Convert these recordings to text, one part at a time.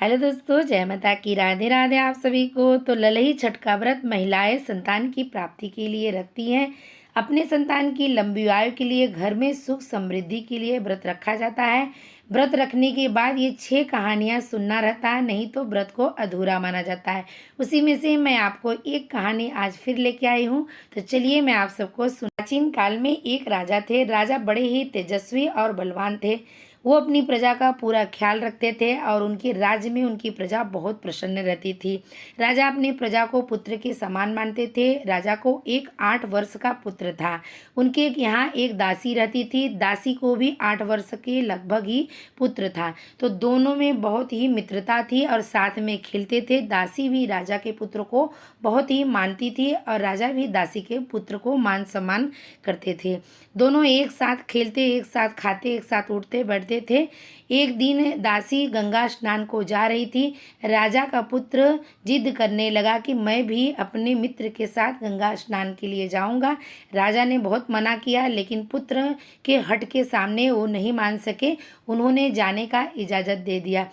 Hello दोस्तों, जय माता की, राधे राधे आप सभी को। तो ललही छठ का व्रत महिलाएं संतान की प्राप्ति के लिए रखती हैं। अपने संतान की लंबी आयु के लिए, घर में सुख समृद्धि के लिए व्रत रखा जाता है। व्रत रखने के बाद ये 6 कहानियाँ सुनना रहता है, नहीं तो व्रत को अधूरा माना जाता है। उसी में से मैं आपको एक कहानी आज फिर लेके आई हूँ। तो चलिए मैं आप सबको प्राचीन काल में एक राजा थे। राजा बड़े ही तेजस्वी और बलवान थे। वो अपनी प्रजा का पूरा ख्याल रखते थे और उनके राज्य में उनकी प्रजा बहुत प्रसन्न रहती थी। राजा अपनी प्रजा को पुत्र के समान मानते थे। राजा को एक 8 वर्ष का पुत्र था। उनके यहाँ एक दासी रहती थी। दासी को भी 8 वर्ष के लगभग ही पुत्र था। तो दोनों में बहुत ही मित्रता थी और साथ में खेलते थे। दासी भी राजा के पुत्र को बहुत ही मानती थी और राजा भी दासी के पुत्र को मान सम्मान करते थे। दोनों एक साथ खेलते, एक साथ खाते, एक साथ उठते बैठते थे। एक दिन दासी गंगा स्नान को जा रही थी। राजा का पुत्र जिद करने लगा कि मैं भी अपने मित्र के साथ गंगा स्नान के लिए जाऊंगा। राजा ने बहुत मना किया, लेकिन पुत्र के हट के सामने वो नहीं मान सके। उन्होंने जाने का इजाज़त दे दिया।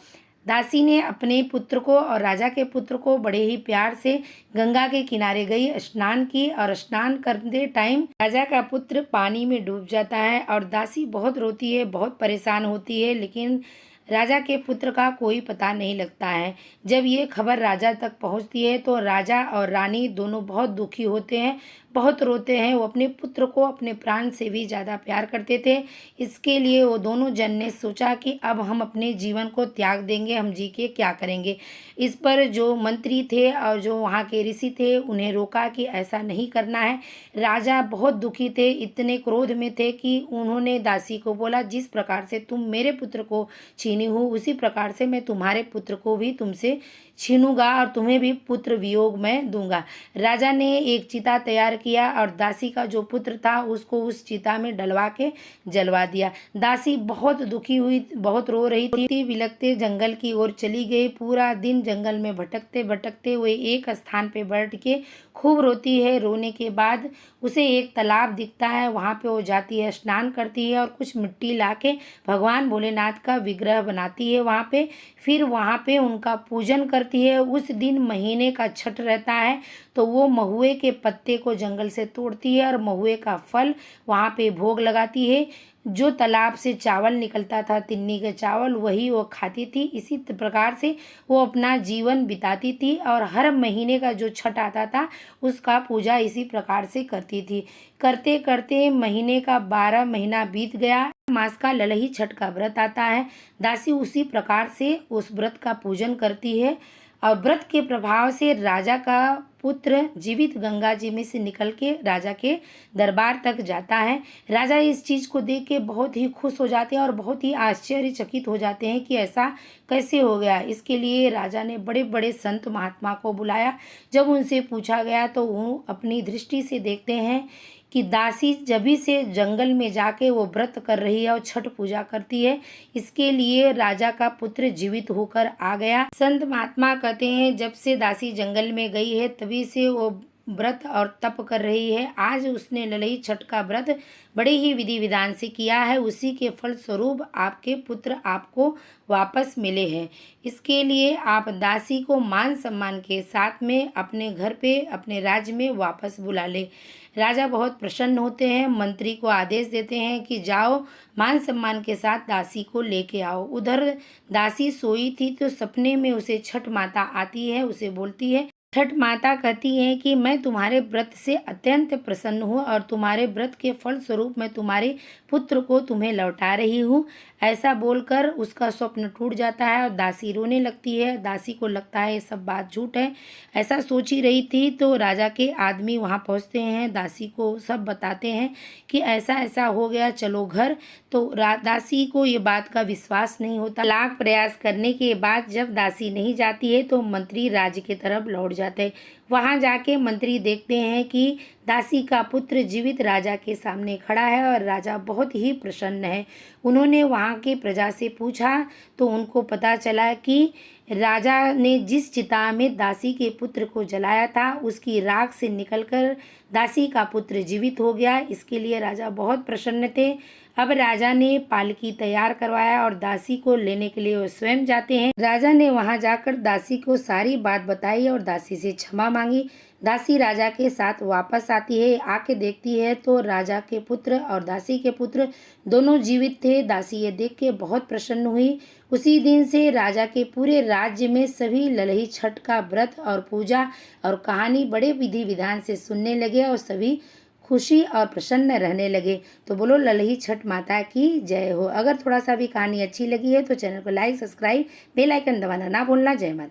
दासी ने अपने पुत्र को और राजा के पुत्र को बड़े ही प्यार से गंगा के किनारे गई, स्नान की और स्नान करते टाइम राजा का पुत्र पानी में डूब जाता है और दासी बहुत रोती है, बहुत परेशान होती है, लेकिन राजा के पुत्र का कोई पता नहीं लगता है। जब ये खबर राजा तक पहुंचती है तो राजा और रानी दोनों बहुत दुखी होते हैं, बहुत रोते हैं। वो अपने पुत्र को अपने प्राण से भी ज़्यादा प्यार करते थे। इसके लिए वो दोनों जन ने सोचा कि अब हम अपने जीवन को त्याग देंगे, हम जी के क्या करेंगे। इस पर जो मंत्री थे और जो वहाँ के ऋषि थे उन्हें रोका कि ऐसा नहीं करना है। राजा बहुत दुखी थे, इतने क्रोध में थे कि उन्होंने दासी को बोला, जिस प्रकार से तुम मेरे पुत्र को छीनी हो उसी प्रकार से मैं तुम्हारे पुत्र को भी तुमसे छीनूंगा और तुम्हें भी पुत्र वियोग में दूंगा। राजा ने एक चिता तैयार किया और दासी का जो पुत्र था उसको उस चिता में डलवा के जलवा दिया। दासी बहुत दुखी हुई, बहुत रो रही थी, बिलखते जंगल की ओर चली गई। पूरा दिन जंगल में भटकते भटकते हुए एक स्थान पे बैठ के खूब रोती है। रोने के बाद उसे एक तालाब दिखता है, वहाँ पे वो जाती है, स्नान करती है और कुछ मिट्टी लाके भगवान भोलेनाथ का विग्रह बनाती है वहाँ पे। फिर वहाँ पे उनका पूजन करती है। उस दिन महीने का छठ रहता है, तो वो महुए के पत्ते को जंगल से तोड़ती है और महुए का फल वहाँ पे भोग लगाती है। जो तालाब से चावल निकलता था, तिन्नी के चावल, वही वो खाती थी। इसी प्रकार से वो अपना जीवन बिताती थी और हर महीने का जो छठ आता था उसका पूजा इसी प्रकार से करती थी। करते करते महीने का 12 महीना बीत गया। मास का ललही छठ का व्रत आता है। दासी उसी प्रकार से उस व्रत का पूजन करती है और व्रत के प्रभाव से राजा का पुत्र जीवित गंगा जी में से निकल के राजा के दरबार तक जाता है। राजा इस चीज़ को देख के बहुत ही खुश हो जाते हैं और बहुत ही आश्चर्यचकित हो जाते हैं कि ऐसा कैसे हो गया। इसके लिए राजा ने बड़े बड़े संत महात्मा को बुलाया। जब उनसे पूछा गया तो वो अपनी दृष्टि से देखते हैं कि दासी जभी से जंगल में जाके वो व्रत कर रही है और छठ पूजा करती है। इसके लिए राजा का पुत्र जीवित होकर आ गया। संत महात्मा कहते हैं जब से दासी जंगल में गई है तभी से वो व्रत और तप कर रही है। आज उसने ललही छठ का व्रत बड़े ही विधि विधान से किया है। उसी के फल स्वरूप आपके पुत्र आपको वापस मिले हैं। इसके लिए आप दासी को मान सम्मान के साथ में अपने घर पे, अपने राज्य में वापस बुला ले। राजा बहुत प्रसन्न होते हैं, मंत्री को आदेश देते हैं कि जाओ मान सम्मान के साथ दासी को लेके आओ। उधर दासी सोई थी तो सपने में उसे छठ माता आती है, उसे बोलती है, छठ माता कहती है कि मैं तुम्हारे व्रत से अत्यंत प्रसन्न हूँ और तुम्हारे व्रत के फल स्वरूप मैं तुम्हारे पुत्र को तुम्हें लौटा रही हूँ। ऐसा बोलकर उसका स्वप्न टूट जाता है और दासी रोने लगती है। दासी को लगता है ये सब बात झूठ है। ऐसा सोच ही रही थी तो राजा के आदमी वहाँ पहुँचते हैं, दासी को सब बताते हैं कि ऐसा ऐसा हो गया, चलो घर। तो दासी को ये बात का विश्वास नहीं होता। लाख प्रयास करने के बाद जब दासी नहीं जाती है तो मंत्री राज्य की तरफ लौट जाते हैं। वहाँ जाके मंत्री देखते हैं कि दासी का पुत्र जीवित राजा के सामने खड़ा है और राजा बहुत ही प्रसन्न है। उन्होंने वहाँ की प्रजा से पूछा तो उनको पता चला कि राजा ने जिस चिता में दासी के पुत्र को जलाया था उसकी राख से निकलकर दासी का पुत्र जीवित हो गया। इसके लिए राजा बहुत प्रसन्न थे। अब राजा ने पालकी तैयार करवाया और दासी को लेने के लिए वो स्वयं जाते हैं। राजा ने वहां जाकर दासी को सारी बात बताई और दासी से क्षमा मांगी। दासी राजा के साथ वापस आती है। आके देखती है तो राजा के पुत्र और दासी के पुत्र दोनों जीवित थे। दासी ये देख के बहुत प्रसन्न हुई। उसी दिन से राजा के पूरे राज्य में सभी ललही छठ का व्रत और पूजा और कहानी बड़े विधि विधान से सुनने लगे और सभी खुशी और प्रसन्न रहने लगे। तो बोलो ललही छठ माता की जय हो। अगर थोड़ा सा भी कहानी अच्छी लगी है तो चैनल को लाइक, सब्सक्राइब, बेल आइकन दबाना ना भूलना। जय माता।